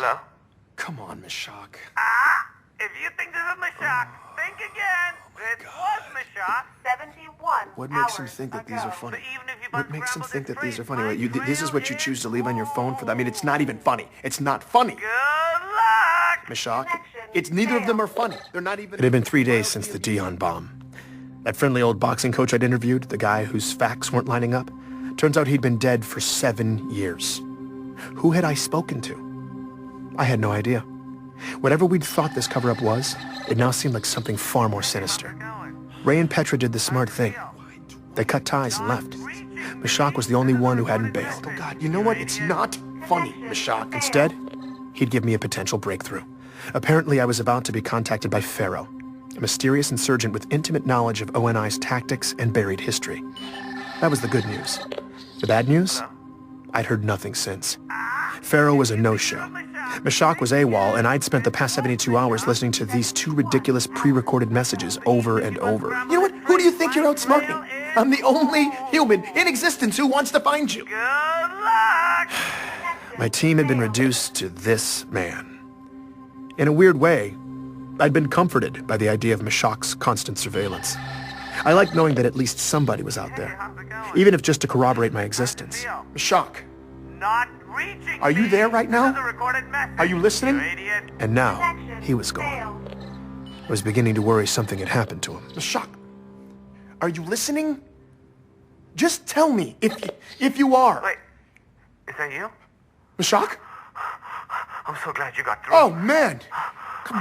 Hello? Come on, Mashak. If you think this is Mashak, think again. It was Mashak. 71 What makes him hours think that ago. these are funny? But even if you've What makes him unscrambled think the that these are trace, funny? my Wait, this is what you trail choose to is leave on your phone for that? I mean, it's not even funny. It's not funny. Good luck! Mashak, Connection it's neither of them are funny. They're not even... It had been 3 days since the Dion bomb. That friendly old boxing coach I'd interviewed, the guy whose facts weren't lining up, turns out he'd been dead for 7 years. Who had I spoken to? I had no idea. Whatever we'd thought this cover-up was, it now seemed like something far more sinister. Ray and Petra did the smart thing. They cut ties and left. Mashak was the only one who hadn't bailed. Oh God, you know what? It's not funny, Mashak. Instead, he'd give me a potential breakthrough. Apparently, I was about to be contacted by FERO, a mysterious insurgent with intimate knowledge of ONI's tactics and buried history. That was the good news. The bad news? I'd heard nothing since. FERO was a no-show. Mashak was AWOL, and I'd spent the past 72 hours listening to these 2 ridiculous pre-recorded messages over and over. You know what? Who do you think you're outsmarting? I'm the only human in existence who wants to find you. Good luck! My team had been reduced to this man. In a weird way, I'd been comforted by the idea of Mashak's constant surveillance. I liked knowing that at least somebody was out there, even if just to corroborate my existence. Mashak, Not reaching are you me. there right now? This is a recorded message, Are you listening? you idiot. And now, he was gone. I was beginning to worry something had happened to him. Mashak, are you listening? Just tell me if you are. Wait, is that you? Mashak? I'm so glad you got through. Oh, man.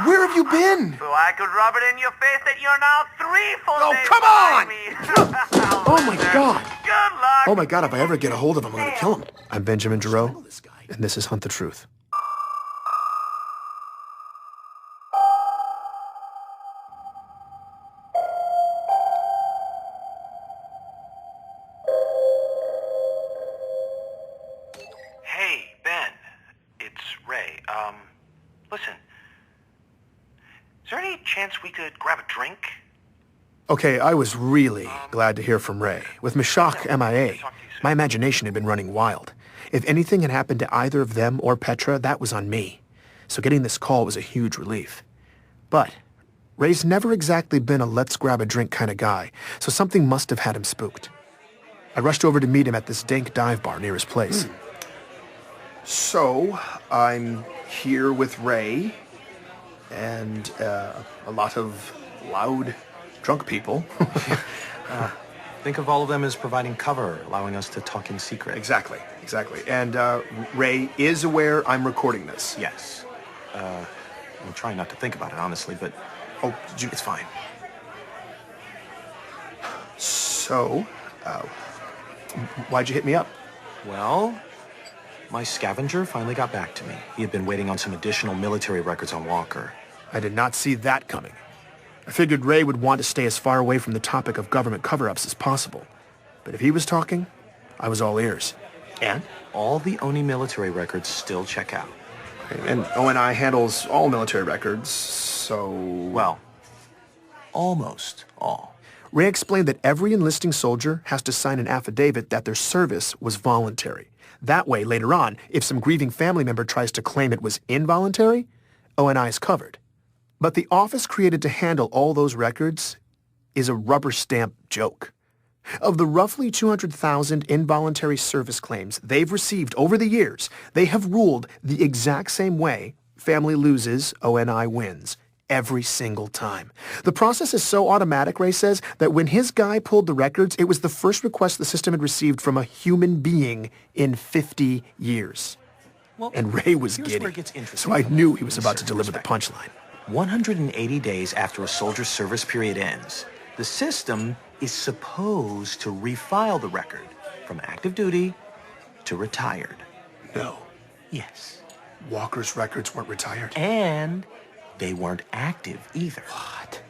Where have you been? So I could rub it in your face that you're now 3 full Oh, days come behind on! me. Oh, my God. Good luck! Oh, my God, if I ever get a hold of him, I'm going to kill him. I'm Benjamin Giroux, and this is Hunt the Truth. Hey, Ben. It's Ray. Listen. Is there any chance we could grab a drink? Okay, I was really glad to hear from Ray. With Mashak MIA, my imagination had been running wild. If anything had happened to either of them or Petra, that was on me. So getting this call was a huge relief. But Ray's never exactly been a let's-grab-a-drink kind of guy, so something must have had him spooked. I rushed over to meet him at this dank dive bar near his place. So, I'm here with Ray, and a lot of loud, drunk people. Think of all of them as providing cover, allowing us to talk in secret. Exactly. And Ray is aware I'm recording this. Yes. I'm trying not to think about it, honestly, but Oh, it's fine. So, why'd you hit me up? well, my scavenger finally got back to me. He had been waiting on some additional military records on Walker. I did not see that coming. I figured Ray would want to stay as far away from the topic of government cover-ups as possible. But if he was talking, I was all ears. And? All the ONI military records still check out. And ONI handles all military records, so... Well, almost all. Ray explained that every enlisting soldier has to sign an affidavit that their service was voluntary. That way, later on, if some grieving family member tries to claim it was involuntary, ONI is covered. But the office created to handle all those records is a rubber stamp joke. Of the roughly 200,000 involuntary service claims they've received over the years, they have ruled the exact same way: family loses, ONI wins. Every single time. The process is so automatic, Ray says, that when his guy pulled the records, it was the first request the system had received from a human being in 50 years. Well, And Ray was here's giddy, where it gets interesting so I from knew a he was about to certain deliver the perspective. punchline. 180 days after a soldier's service period ends, the system is supposed to refile the record from active duty to retired. No, Yes. Walker's records weren't retired. And they weren't active either. What?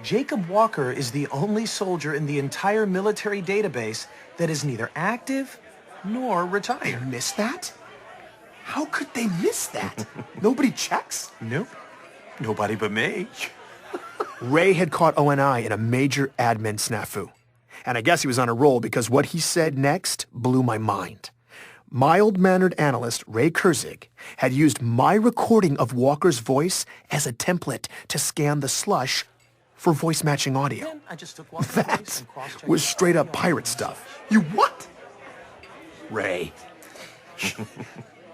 Jacob Walker is the only soldier in the entire military database that is neither active nor They retired. missed that? How could they miss that? Nobody checks? Nope. Nobody but me. Ray had caught ONI in a major admin snafu. And I guess he was on a roll because what he said next blew my mind. mild-mannered analyst Ray Kurzig had used my recording of Walker's voice as a template to scan the slush for voice-matching audio. Then I just took Walker's voice That and cross-checked was it. straight-up pirate stuff. You what? Ray.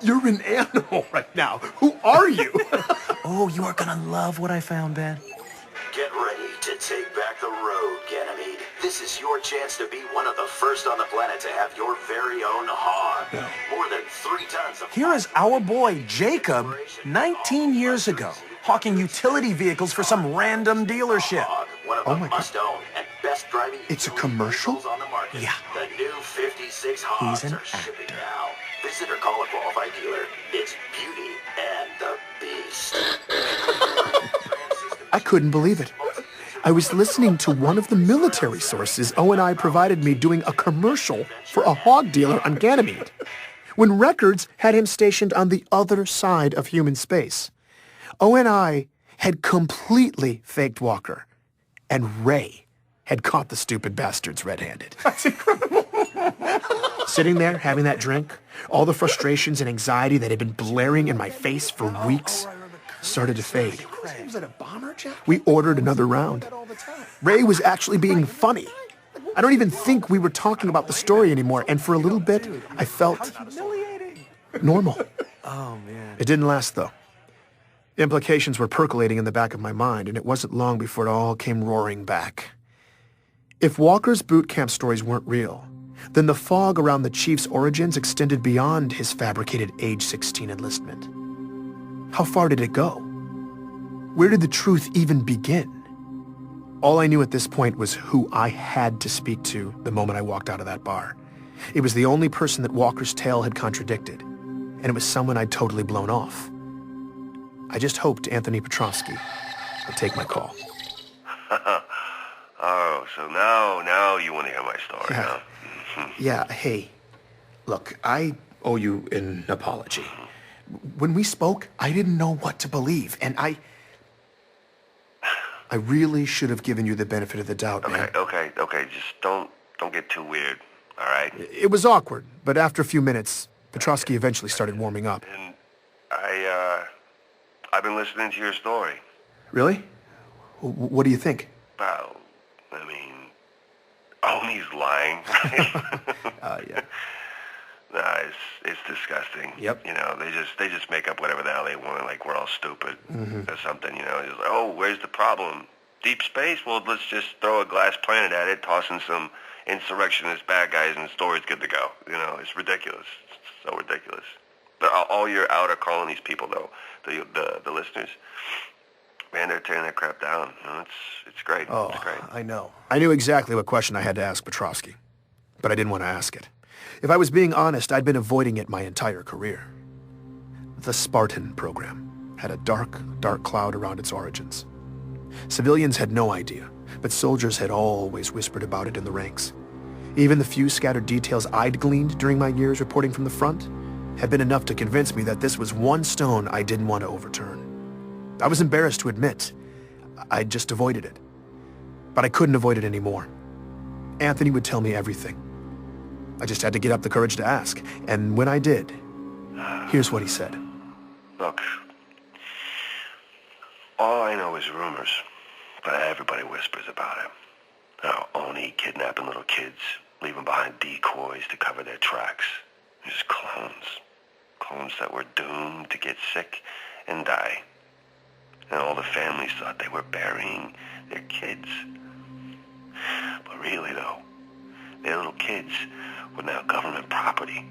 You're an animal right now. Who are you? Oh, you are gonna love what I found, Ben. Get ready to take back the road, Ganymede. This is your chance to be one of the first on the planet to have your very own hog. More than 3 tons of... Here is our boy, Jacob, 19 years ago, hawking utility vehicles for some random dealership. Hog, one of Oh the my God. must-own and best driving It's a utility commercial? vehicles on the market. Yeah. The new 56 Hogs He's an are shipping actor. now. Visit or call a qualified dealer. It's Beauty and the Beast. I couldn't believe it. I was listening to one of the military sources O&I provided me doing a commercial for a hog dealer on Ganymede, when Records had him stationed on the other side of human space. O&I had completely faked Walker, and Ray had caught the stupid bastards red-handed. That's incredible. Sitting there, having that drink, all the frustrations and anxiety that had been blaring in my face for weeks started to fade. Was that a bomber jet? We ordered another round. Ray was actually being funny. I don't even think we were talking about the story anymore, and for a little bit, I felt normal. Oh, man. It didn't last, though. Implications were percolating in the back of my mind, and it wasn't long before it all came roaring back. If Walker's boot camp stories weren't real, then the fog around the chief's origins extended beyond his fabricated age 16 enlistment. How far did it go? Where did the truth even begin? All I knew at this point was who I had to speak to the moment I walked out of that bar. It was the only person that Walker's tale had contradicted, and it was someone I'd totally blown off. I just hoped Anthony Petrosky would take my call. Oh, so now you want to hear my story, Yeah. huh? Yeah, hey, look, I owe you an apology. When we spoke, I didn't know what to believe, and I really should have given you the benefit of the doubt, man. Okay, just don't get too weird, all right? It was awkward, but after a few minutes, Petrosky eventually started warming up. And I've been listening to your story. Really? What do you think? Well, I mean, Oni's lying. Yeah. Nah, it's disgusting. Yep. You know, they just make up whatever the hell they want, like we're all stupid or something. You know, it's like, oh, where's the problem? Deep space? Well, let's just throw a glass planet at it, toss in some insurrectionist bad guys, and the story's good to go. You know, it's ridiculous. It's so ridiculous. All your outer colonies people, though, the listeners, man, they're tearing that crap down. You know, it's great. Oh, It's great. I know. I knew exactly what question I had to ask Petrosky, but I didn't want to ask it. If I was being honest, I'd been avoiding it my entire career. The Spartan program had a dark, dark cloud around its origins. Civilians had no idea, but soldiers had always whispered about it in the ranks. Even the few scattered details I'd gleaned during my years reporting from the front had been enough to convince me that this was one stone I didn't want to overturn. I was embarrassed to admit I'd just avoided it. But I couldn't avoid it anymore. Anthony would tell me everything. I just had to get up the courage to ask. And when I did, here's what he said. Look, all I know is rumors, but everybody whispers about it. How Oni kidnapping little kids, leaving behind decoys to cover their tracks. Just clones. Clones that were doomed to get sick and die. And all the families thought they were burying their kids. But really, though, their little kids were now government property,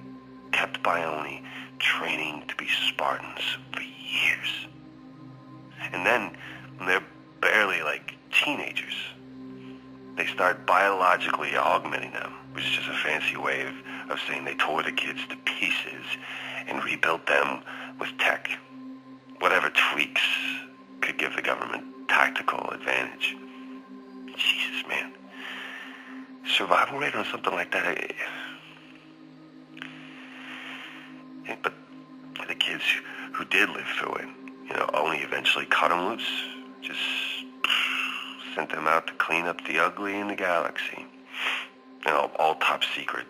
kept by Oni, training to be Spartans for years. And then, when they're barely like teenagers, they start biologically augmenting them, which is just a fancy way of saying they tore the kids to pieces and rebuilt them with tech. Whatever tweaks could give the government tactical advantage. Jesus, man. Survival rate on something like that. But the kids who did live through it, you know, Oni eventually cut them loose. Just sent them out to clean up the ugly in the galaxy. You know, all top secret.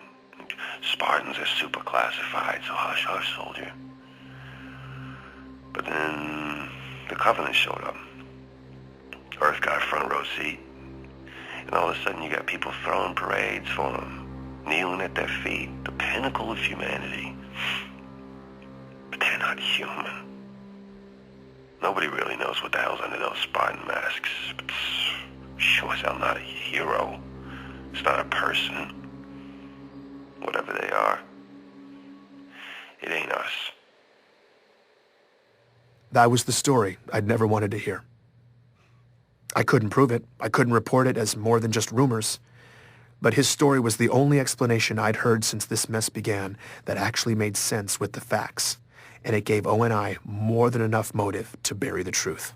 Spartans are super classified, so hush, hush, soldier. But then the Covenant showed up. Earth got a front row seat. And all of a sudden you got people throwing parades for them, kneeling at their feet, the pinnacle of humanity. But they're not human. Nobody really knows what the hell's under those Spartan masks, but it's sure as hell not a hero. It's not a person. Whatever they are, it ain't us. That was the story I'd never wanted to hear. I couldn't prove it. I couldn't report it as more than just rumors. But his story was the only explanation I'd heard since this mess began that actually made sense with the facts. And it gave ONI more than enough motive to bury the truth.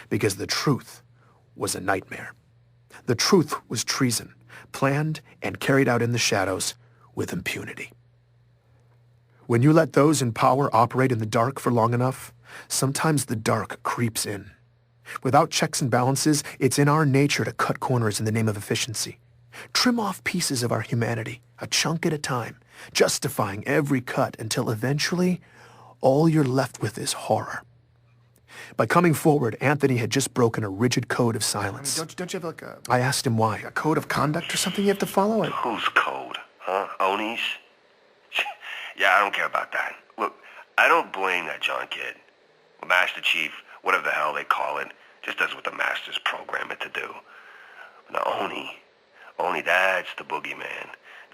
Because the truth was a nightmare. The truth was treason, planned and carried out in the shadows with impunity. When you let those in power operate in the dark for long enough, sometimes the dark creeps in. Without checks and balances, it's in our nature to cut corners in the name of efficiency. Trim off pieces of our humanity, a chunk at a time, justifying every cut until eventually all you're left with is horror. By coming forward, Anthony had just broken a rigid code of silence. Don't you have like a... I asked him why. a code of conduct or something you have to follow? Whose code? Huh? Oni's? Yeah, I don't care about that. Look, I don't blame that John kid. Master Chief, whatever the hell they call it, just does what the masters program it to do. Now, Oni, that's the boogeyman.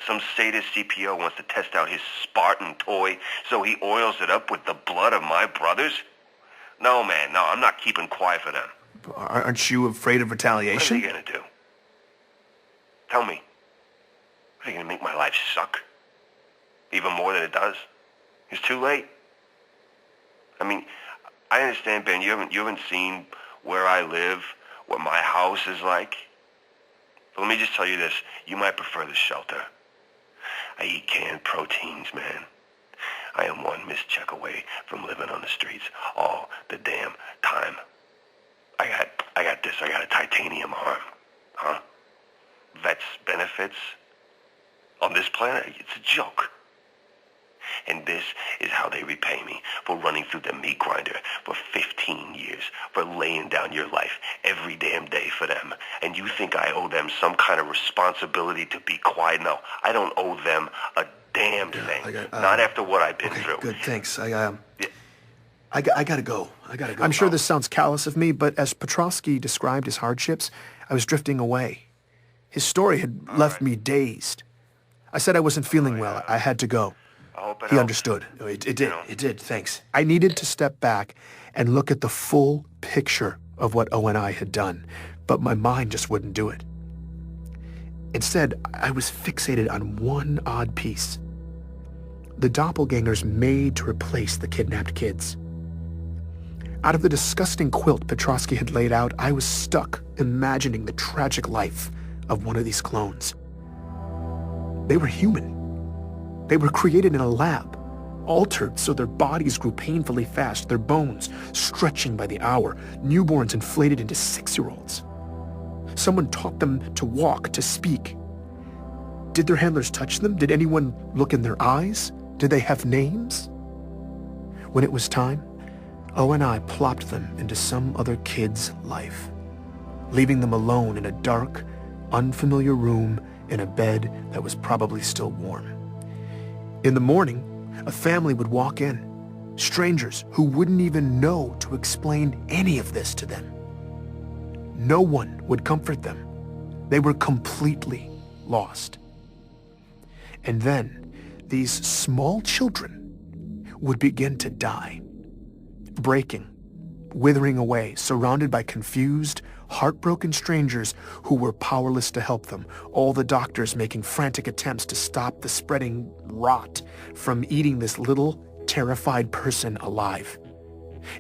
Some sadist CPO wants to test out his Spartan toy, so he oils it up with the blood of my brothers? No, man, no, I'm not keeping quiet for them. Aren't you afraid of retaliation? What are they gonna do? Tell me. Are they gonna make my life suck? Even more than it does? It's too late. I mean, I understand, Ben, you haven't seen where I live, what my house is like. But let me just tell you this, you might prefer the shelter. I eat canned proteins, man. I am one mischeck away from living on the streets all the damn time. I got a titanium arm. Huh? Vets benefits? On this planet, it's a joke. And this is how they repay me for running through the meat grinder for 15 years, for laying down your life every damn day for them. And you think I owe them some kind of responsibility to be quiet? No, I don't owe them a damn thing. Not after what I've been through. Good, thanks. I gotta go. I'm sure this sounds callous of me, but as Petrosky described his hardships, I was drifting away. His story had left me dazed. I said I wasn't feeling well. I had to go. He understood. It did, thanks. I needed to step back and look at the full picture of what ONI had done, but my mind just wouldn't do it. Instead, I was fixated on one odd piece. The doppelgangers made to replace the kidnapped kids. Out of the disgusting quilt Petrosky had laid out, I was stuck imagining the tragic life of one of these clones. They were human. They were created in a lab, altered so their bodies grew painfully fast, their bones stretching by the hour, newborns inflated into 6-year-olds. Someone taught them to walk, to speak. Did their handlers touch them? Did anyone look in their eyes? Did they have names? When it was time, ONI plopped them into some other kid's life, leaving them alone in a dark, unfamiliar room in a bed that was probably still warm. In the morning, a family would walk in, strangers who wouldn't even know to explain any of this to them. No one would comfort them. They were completely lost. And then these small children would begin to die, breaking, withering away, surrounded by confused, heartbroken strangers who were powerless to help them, all the doctors making frantic attempts to stop the spreading rot from eating this little, terrified person alive.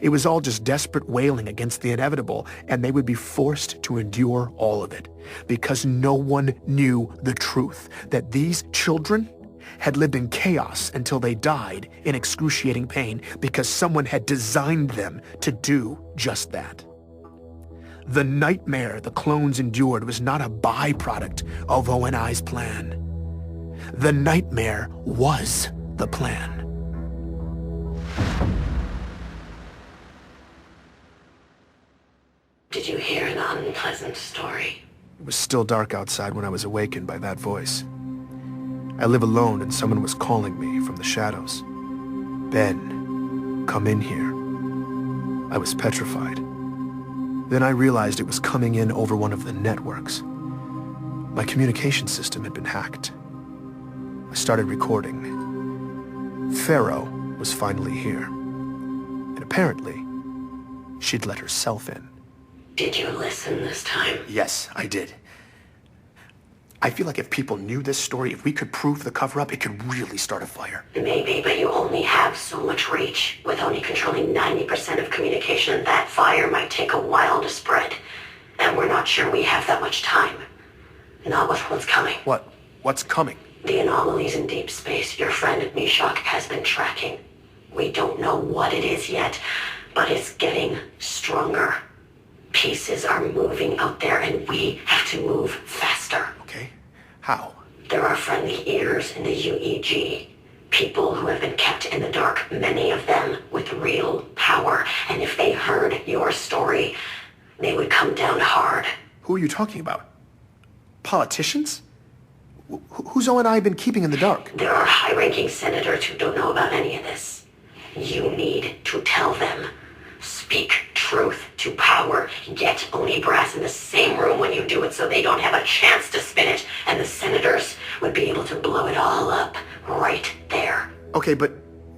It was all just desperate wailing against the inevitable, and they would be forced to endure all of it, because no one knew the truth, that these children had lived in chaos until they died in excruciating pain because someone had designed them to do just that. The nightmare the clones endured was not a byproduct of ONI's plan. The nightmare was the plan. Did you hear an unpleasant story? It was still dark outside when I was awakened by that voice. I live alone and someone was calling me from the shadows. Ben, come in here. I was petrified. Then I realized it was coming in over one of the networks. My communication system had been hacked. I started recording. FERO was finally here. And apparently, she'd let herself in. Did you listen this time? Yes, I did. I feel like if people knew this story, if we could prove the cover-up, it could really start a fire. Maybe, but you only have so much reach. With only controlling 90% of communication, that fire might take a while to spread. And we're not sure we have that much time. Not with what's coming. What? What's coming? The anomalies in deep space your friend Mishak has been tracking. We don't know what it is yet, but it's getting stronger. Pieces are moving out there and we have to move faster. Okay. How? There are friendly ears in the UEG. People who have been kept in the dark, many of them with real power. And if they heard your story, they would come down hard. Who are you talking about? Politicians? Who's O&I been keeping in the dark? There are high-ranking senators who don't know about any of this. You need to tell them. Speak truth to power. Get only brass in the same room when you do it so they don't have a chance to spin it. And the senators would be able to blow it all up right there. Okay, but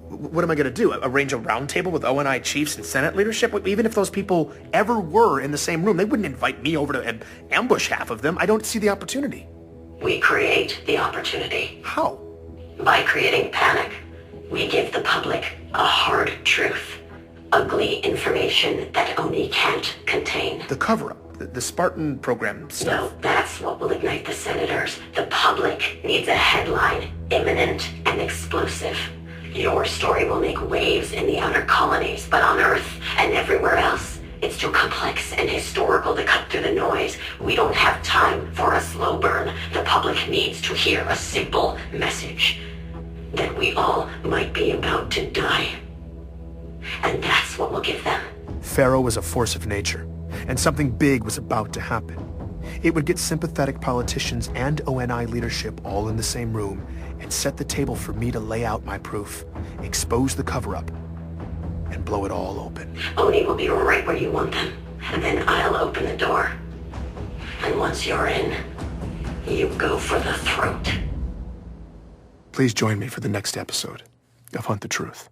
what am I going to do? Arrange a round table with O&I chiefs and Senate leadership? Even if those people ever were in the same room, they wouldn't invite me over to ambush half of them. I don't see the opportunity. We create the opportunity. How? By creating panic. We give the public a hard truth. Ugly information that Oni can't contain. The cover-up, the Spartan program stuff. No, that's what will ignite the senators. The public needs a headline, imminent and explosive. Your story will make waves in the outer colonies, but on Earth and everywhere else, it's too complex and historical to cut through the noise. We don't have time for a slow burn. The public needs to hear a simple message. That we all might be about to die. And that's what we'll give them. FERO was a force of nature, and something big was about to happen. It would get sympathetic politicians and ONI leadership all in the same room and set the table for me to lay out my proof, expose the cover-up, and blow it all open. Oni will be right where you want them, and then I'll open the door. And once you're in, you go for the throat. Please join me for the next episode of Hunt the Truth.